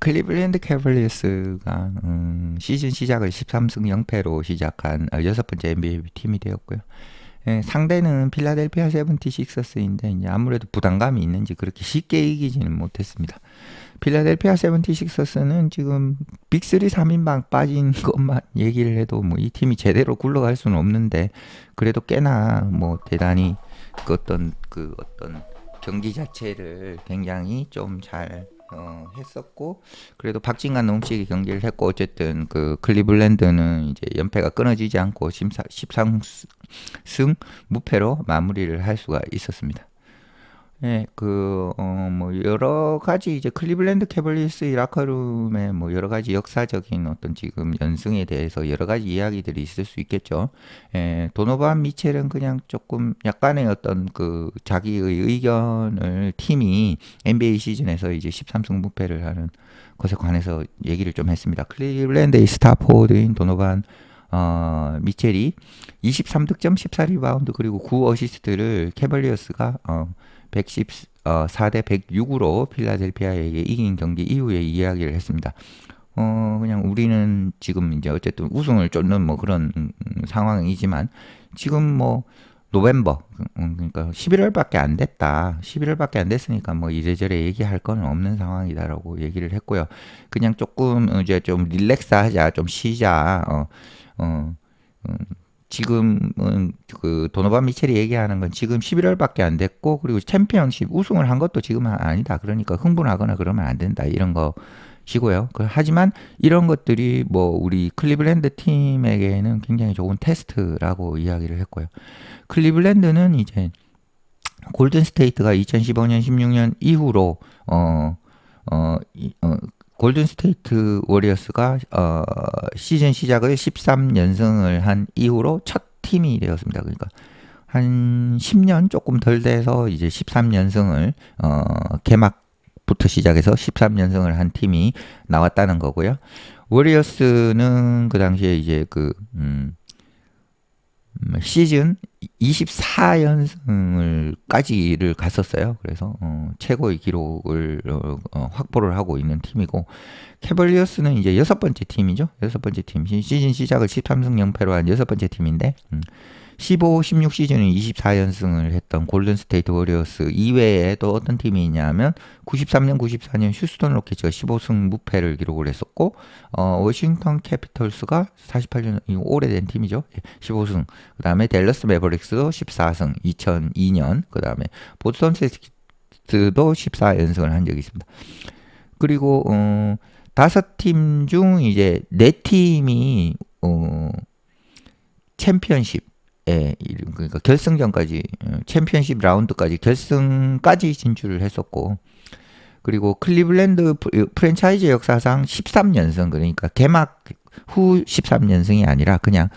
클리블랜드 캐벌리어스가 시즌 시작을 13승 0패로 시작한 여섯 번째 NBA 팀이 되었고요. 상대는 필라델피아 세븐티식서스인데 이제 아무래도 부담감이 있는지 그렇게 쉽게 이기지는 못했습니다. 필라델피아 세븐티식서스는 지금 빅3 3인방 빠진 것만 얘기를 해도 뭐 이 팀이 제대로 굴러갈 수는 없는데 그래도 꽤나 뭐 대단히 어떤 경기 자체를 굉장히 좀 잘 했었고, 그래도 박진감 넘치게 경기를 했고, 어쨌든 그 클리블랜드는 이제 연패가 끊어지지 않고 13승 무패로 마무리를 할 수가 있었습니다. 예, 뭐, 여러 가지, 이제, 클리블랜드 캐벌리스의 라커룸에 뭐, 여러 가지 역사적인 어떤 지금 연승에 대해서 여러 가지 이야기들이 있을 수 있겠죠. 예, 도노반 미첼은 그냥 조금 약간의 어떤 그 자기의 의견을 팀이 NBA 시즌에서 이제 13승 무패를 하는 것에 관해서 얘기를 좀 했습니다. 클리블랜드의 스타포드인 도노반 미첼이 23득점, 14리바운드, 그리고 9어시스트를 캐벌리어스가 114대 106으로 필라델피아에게 이긴 경기 이후에 이야기를 했습니다. 그냥 우리는 지금 이제 어쨌든 우승을 쫓는 뭐 그런 상황이지만 지금 뭐 노벰버, 그러니까 11월밖에 안 됐다. 11월밖에 안 됐으니까 뭐 이래저래 얘기할 건 없는 상황이다라고 얘기를 했고요. 그냥 조금 이제 좀 릴렉스하자, 좀 쉬자. 지금은 그 도노반 미첼이 얘기하는 건 지금 11월밖에 안 됐고, 그리고 챔피언십 우승을 한 것도 지금은 아니다. 그러니까 흥분하거나 그러면 안 된다. 이런 것이고요. 하지만 이런 것들이 뭐 우리 클리블랜드 팀에게는 굉장히 좋은 테스트라고 이야기를 했고요. 클리블랜드는 이제 골든 스테이트가 2015년 16년 이후로 골든 스테이트 워리어스가 시즌 시작을 13연승을 한 이후로 첫 팀이 되었습니다. 그러니까 한 10년 조금 덜 돼서 이제 13연승을 개막부터 시작해서 13연승을 한 팀이 나왔다는 거고요. 워리어스는 그 당시에 이제 시즌 24연승을까지를 갔었어요. 그래서 최고의 기록을 확보를 하고 있는 팀이고, 캐벌리어스는 이제 여섯 번째 팀이죠. 여섯 번째 팀. 시즌 시작을 13승 0패로 한 여섯 번째 팀인데 15, 16 시즌은 24연승을 했던 골든 스테이트 워리어스 이외에 또 어떤 팀이 있냐면 93년, 94년 휴스턴 로켓츠가 15승 무패를 기록을 했었고, 워싱턴 캐피털스가 48년, 오래된 팀이죠. 15승. 그 다음에 댈러스 매버릭스도 14승, 2002년. 그 다음에 보스턴 셀틱스도 14연승을 한 적이 있습니다. 그리고 다섯 팀 중 이제 네 팀이 챔피언십, 그러니까 결승전까지, 챔피언십 라운드까지, 결승까지 진출을 했었고, 그리고 클리블랜드 프랜차이즈 역사상 13연승, 그러니까 개막 후 13연승이 아니라 그냥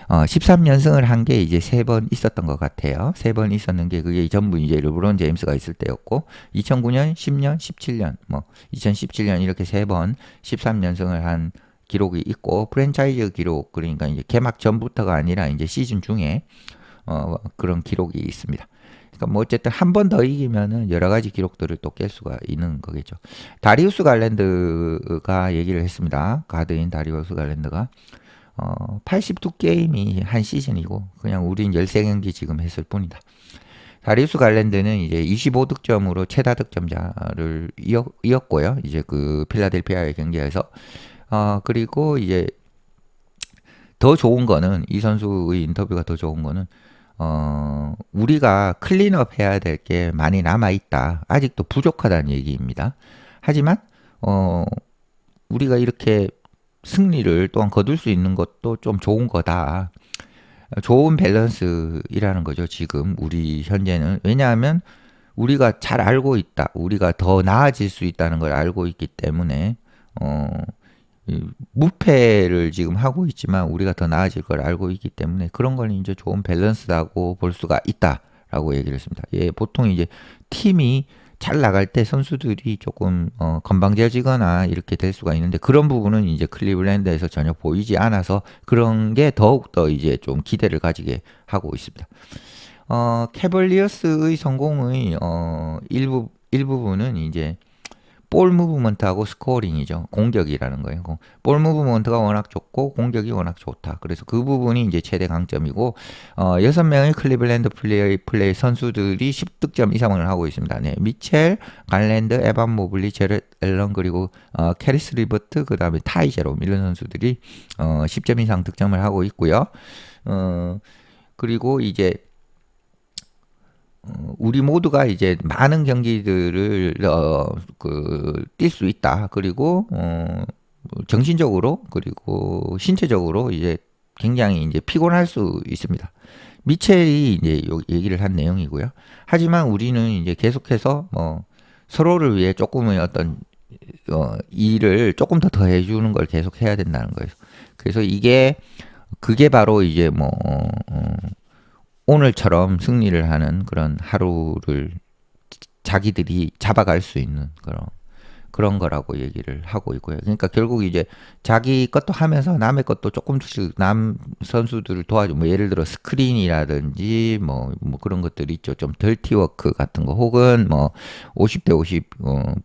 13연승을 한 게 이제 세 번 있었던 것 같아요. 세 번 있었는 게 그게 전부 이제 르브론 제임스가 있을 때였고, 2009년, 10년, 17년, 뭐 2017년 이렇게 세 번 13연승을 한 기록이 있고, 프랜차이즈 기록, 그러니까 이제 개막 전부터가 아니라 이제 시즌 중에 그런 기록이 있습니다. 그러니까 뭐 어쨌든 한 번 더 이기면은 여러 가지 기록들을 또 깰 수가 있는 거겠죠. 다리우스 갈랜드가 얘기를 했습니다. 가드인 다리우스 갈랜드가 82게임이 한 시즌이고 그냥 우린 13경기 지금 했을 뿐이다. 다리우스 갈랜드는 이제 25득점으로 최다 득점자를 이었고요. 이제 그 필라델피아의 경기에서 그리고 이제 더 좋은 거는, 이 선수의 인터뷰가 더 좋은 거는 우리가 클린업 해야 될 게 많이 남아 있다. 아직도 부족하다는 얘기입니다. 하지만 우리가 이렇게 승리를 또한 거둘 수 있는 것도 좀 좋은 거다. 좋은 밸런스이라는 거죠. 지금 우리 현재는. 왜냐하면 우리가 잘 알고 있다. 우리가 더 나아질 수 있다는 걸 알고 있기 때문에 무패를 지금 하고 있지만 우리가 더 나아질 걸 알고 있기 때문에 그런 걸 이제 좋은 밸런스라고 볼 수가 있다라고 얘기를 했습니다. 예, 보통 이제 팀이 잘 나갈 때 선수들이 조금 건방져지거나 이렇게 될 수가 있는데, 그런 부분은 이제 클리블랜드에서 전혀 보이지 않아서 그런 게 더욱더 이제 좀 기대를 가지게 하고 있습니다. 캐벌리어스의 성공의 일부분은 이제 볼 무브먼트하고 스코어링이죠. 공격이라는 거예요. 볼 무브먼트가 워낙 좋고 공격이 워낙 좋다. 그래서 그 부분이 이제 최대 강점이고 6명의 클리블랜드 플레이 선수들이 10득점 이상을 하고 있습니다. 네, 미첼, 갈랜드, 에반 모블리, 제렛 앨런 그리고 캐리스 리버트 그다음에 타이 제롬 이런 선수들이 10점 이상 득점을 하고 있고요. 그리고 이제 우리 모두가 이제 많은 경기들을 뛸 수 있다. 그리고 정신적으로 그리고 신체적으로 이제 굉장히 이제 피곤할 수 있습니다. 미첼이 이제 얘기를 한 내용이고요. 하지만 우리는 이제 계속해서 서로를 위해 조금의 어떤 일을 조금 더 해주는 걸 계속 해야 된다는 거예요. 그래서 그게 바로 이제 오늘처럼 승리를 하는 그런 하루를 자기들이 잡아갈 수 있는 그런 거라고 얘기를 하고 있고요. 그러니까 결국 이제 자기 것도 하면서 남의 것도 조금씩 남 선수들을 도와주고 뭐 예를 들어 스크린이라든지 뭐 그런 것들이 있죠. 좀 덜티워크 같은 거 혹은 뭐 50대 50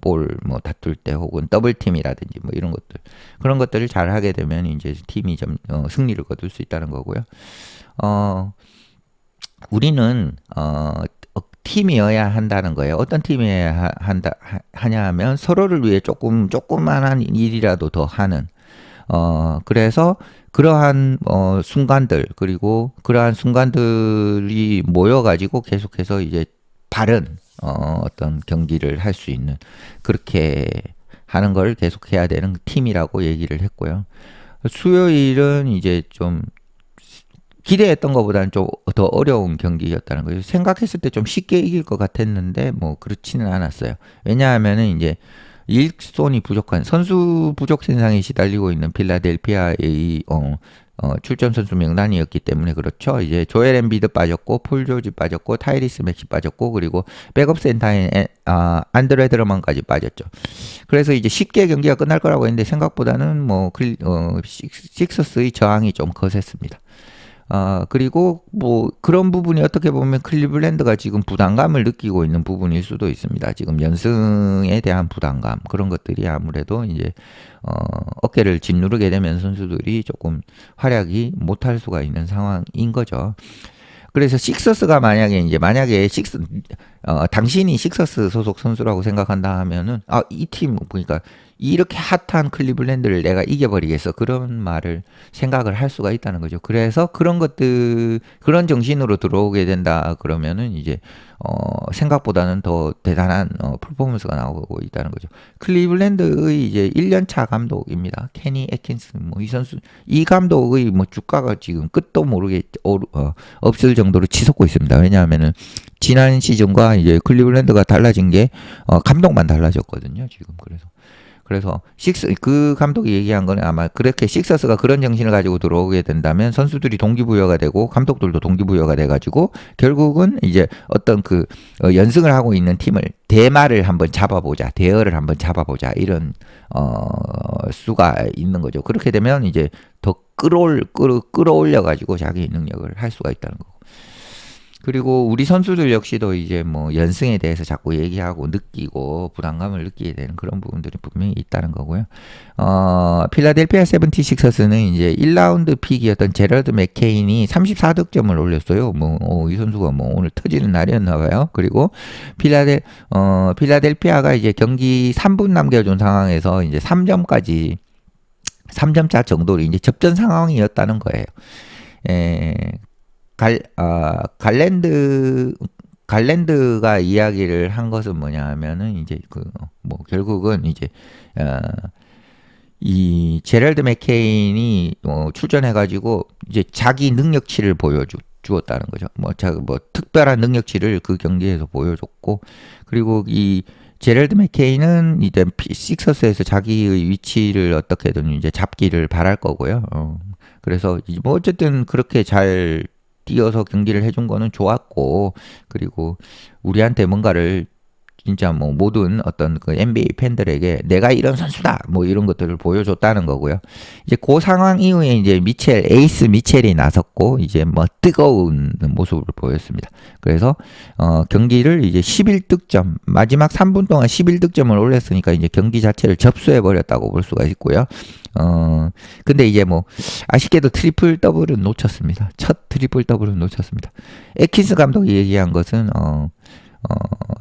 볼 뭐 다툴 때 혹은 더블팀이라든지 뭐 이런 것들 그런 것들을 잘 하게 되면 이제 팀이 좀 승리를 거둘 수 있다는 거고요. 우리는 팀이어야 한다는 거예요. 어떤 팀이어야 하냐 하면 서로를 위해 조그만한 일이라도 더 하는 그래서 그러한 순간들 그리고 그러한 순간들이 모여가지고 계속해서 이제 바른 어떤 경기를 할 수 있는 그렇게 하는 걸 계속해야 되는 팀이라고 얘기를 했고요. 수요일은 이제 좀 기대했던 것보다는 좀 더 어려운 경기였다는 거예요. 생각했을 때 좀 쉽게 이길 것 같았는데 뭐 그렇지는 않았어요. 왜냐하면은 이제 일손이 부족한 선수 부족 현상이 시달리고 있는 필라델피아의 출전 선수 명단이었기 때문에 그렇죠. 이제 조엘 엠비드 빠졌고 폴 조지 빠졌고 타이리스 맥시 빠졌고 그리고 백업 센터인 안드레 드러먼까지 빠졌죠. 그래서 이제 쉽게 경기가 끝날 거라고 했는데 생각보다는 식서스의 저항이 좀 거셌습니다. 그리고 뭐 그런 부분이 어떻게 보면 클리블랜드가 지금 부담감을 느끼고 있는 부분일 수도 있습니다. 지금 연승에 대한 부담감 그런 것들이 아무래도 이제 어깨를 짓누르게 되면 선수들이 조금 활약이 못할 수가 있는 상황인 거죠. 그래서 식서스가 만약에 당신이 식서스 소속 선수라고 생각한다 하면은 이 팀 보니까 이렇게 핫한 클리블랜드를 내가 이겨버리겠어 그런 말을 생각을 할 수가 있다는 거죠. 그래서 그런 정신으로 들어오게 된다 그러면은 이제 생각보다는 더 대단한 퍼포먼스가 나오고 있다는 거죠. 클리블랜드의 이제 1년차 감독입니다. 케니 애킨스 이 감독의 주가가 지금 끝도 모르게 없을 정도로 치솟고 있습니다. 왜냐하면은 지난 시즌과 이제 클리블랜드가 달라진 게 감독만 달라졌거든요. 지금 그래서 그 감독이 얘기한 거는 아마 그렇게 식서스가 그런 정신을 가지고 들어오게 된다면 선수들이 동기부여가 되고 감독들도 동기부여가 돼가지고 결국은 이제 어떤 연승을 하고 있는 팀을 대마를 한번 잡아보자, 대여를 한번 잡아보자 이런 수가 있는 거죠. 그렇게 되면 이제 더 끌어올려가지고 자기 능력을 할 수가 있다는 거고. 그리고 우리 선수들 역시도 이제 연승에 대해서 자꾸 얘기하고 느끼고 부담감을 느끼게 되는 그런 부분들이 분명히 있다는 거고요. 필라델피아 세븐티식서스는 이제 1라운드 픽이었던 제러드 맥케인이 34득점을 올렸어요. 이 선수가 오늘 터지는 날이었나 봐요. 그리고 필라델피아가 이제 경기 3분 남겨준 상황에서 이제 3점 차 정도로 이제 접전 상황이었다는 거예요. 갈랜드가 이야기를 한 것은 뭐냐 하면은 이제 결국은 이제 이 제럴드 맥케인이 출전해가지고 이제 자기 능력치를 보여주었다는 거죠. 특별한 능력치를 그 경기에서 보여줬고 그리고 이 제럴드 맥케인은 이제 식서스에서 자기의 위치를 어떻게든 이제 잡기를 바랄 거고요. 그래서 어쨌든 그렇게 잘 뛰어서 경기를 해준 거는 좋았고 그리고 우리한테 뭔가를 진짜 뭐 모든 어떤 그 NBA 팬들에게 내가 이런 선수다 뭐 이런 것들을 보여줬다는 거고요. 이제 그 상황 이후에 이제 에이스 미첼이 나섰고 이제 뭐 뜨거운 모습을 보였습니다. 그래서 경기를 이제 11득점 마지막 3분 동안 11득점을 올렸으니까 이제 경기 자체를 접수해 버렸다고 볼 수가 있고요. 근데 이제 뭐 아쉽게도 트리플 더블은 놓쳤습니다. 첫 트리플 더블은 놓쳤습니다. 에킨스 감독이 얘기한 것은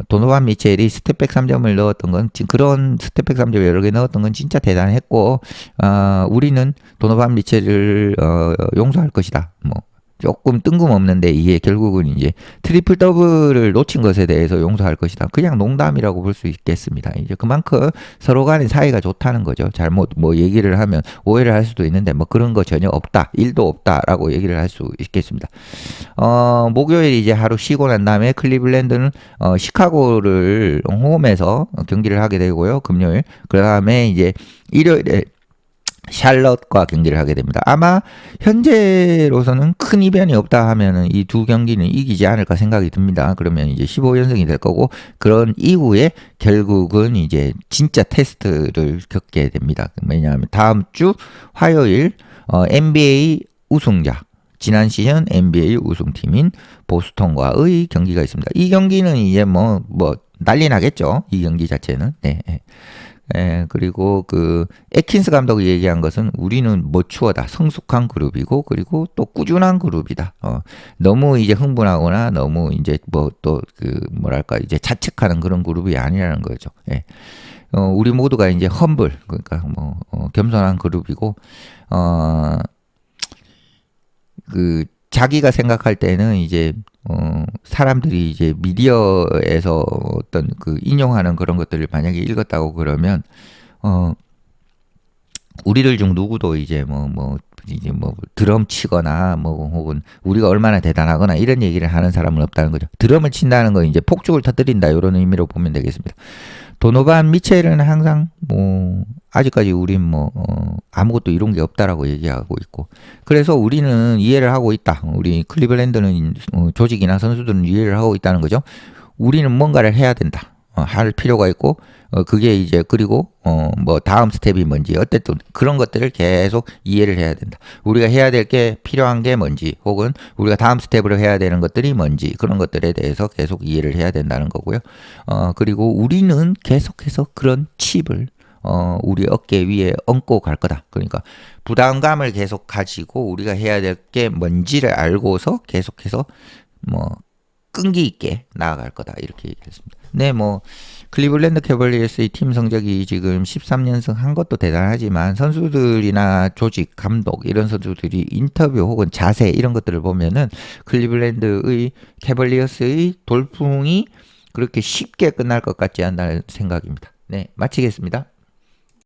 도노반 미첼이 스텝백 3점을 넣었던 건 그런 스텝백 3점 여러 개 넣었던 건 진짜 대단했고 우리는 도노반 미첼을 용서할 것이다. 뭐 조금 뜬금없는데 이게 결국은 이제 트리플 더블을 놓친 것에 대해서 용서할 것이다. 그냥 농담이라고 볼 수 있겠습니다. 이제 그만큼 서로 간의 사이가 좋다는 거죠. 잘못 뭐 얘기를 하면 오해를 할 수도 있는데 뭐 그런 거 전혀 없다. 일도 없다라고 얘기를 할 수 있겠습니다. 목요일 이제 하루 쉬고 난 다음에 클리블랜드는 시카고를 홈에서 경기를 하게 되고요. 금요일. 그다음에 이제 일요일에 샬럿과 경기를 하게 됩니다. 아마 현재로서는 큰 이변이 없다 하면은 이 두 경기는 이기지 않을까 생각이 듭니다. 그러면 이제 15연승이 될 거고 그런 이후에 결국은 이제 진짜 테스트를 겪게 됩니다. 왜냐하면 다음 주 화요일 NBA 우승자 지난 시즌 NBA 우승팀인 보스턴과의 경기가 있습니다. 이 경기는 이제 뭐 난리 나겠죠. 이 경기 자체는. 네. 그리고 그 에킨스 감독이 얘기한 것은 우리는 머추어다, 성숙한 그룹이고 그리고 또 꾸준한 그룹이다. 너무 이제 흥분하거나 너무 이제 뭐 또 그 뭐랄까 이제 자책하는 그런 그룹이 아니라는 거죠. 예. 우리 모두가 이제 험블 그러니까 뭐 겸손한 그룹이고 그 자기가 생각할 때는 이제 사람들이 이제 미디어에서 어떤 그 인용하는 그런 것들을 만약에 읽었다고 그러면 우리들 중 누구도 이제 이제 드럼 치거나 뭐 혹은 우리가 얼마나 대단하거나 이런 얘기를 하는 사람은 없다는 거죠. 드럼을 친다는 건 이제 폭죽을 터뜨린다 이런 의미로 보면 되겠습니다. 도노반 미첼은 항상 뭐 아직까지 우린 뭐 아무것도 이룬 게 없다라고 얘기하고 있고 그래서 우리는 이해를 하고 있다. 우리 클리블랜드는 조직이나 선수들은 이해를 하고 있다는 거죠. 우리는 뭔가를 해야 된다. 할 필요가 있고 그게 이제 그리고 뭐 다음 스텝이 뭔지 어쨌든 그런 것들을 계속 이해를 해야 된다. 우리가 해야 될 게 필요한 게 뭔지 혹은 우리가 다음 스텝으로 해야 되는 것들이 뭔지 그런 것들에 대해서 계속 이해를 해야 된다는 거고요. 그리고 우리는 계속해서 그런 칩을 우리 어깨 위에 얹고 갈 거다. 그러니까 부담감을 계속 가지고 우리가 해야 될 게 뭔지를 알고서 계속해서 뭐 끈기 있게 나아갈 거다. 이렇게 얘기했습니다. 네, 뭐 클리블랜드 캐벌리어스의 팀 성적이 지금 13연승 한 것도 대단하지만 선수들이나 조직, 감독 이런 선수들이 인터뷰 혹은 자세 이런 것들을 보면은 클리블랜드의 캐벌리어스의 돌풍이 그렇게 쉽게 끝날 것 같지 않다는 생각입니다. 네, 마치겠습니다.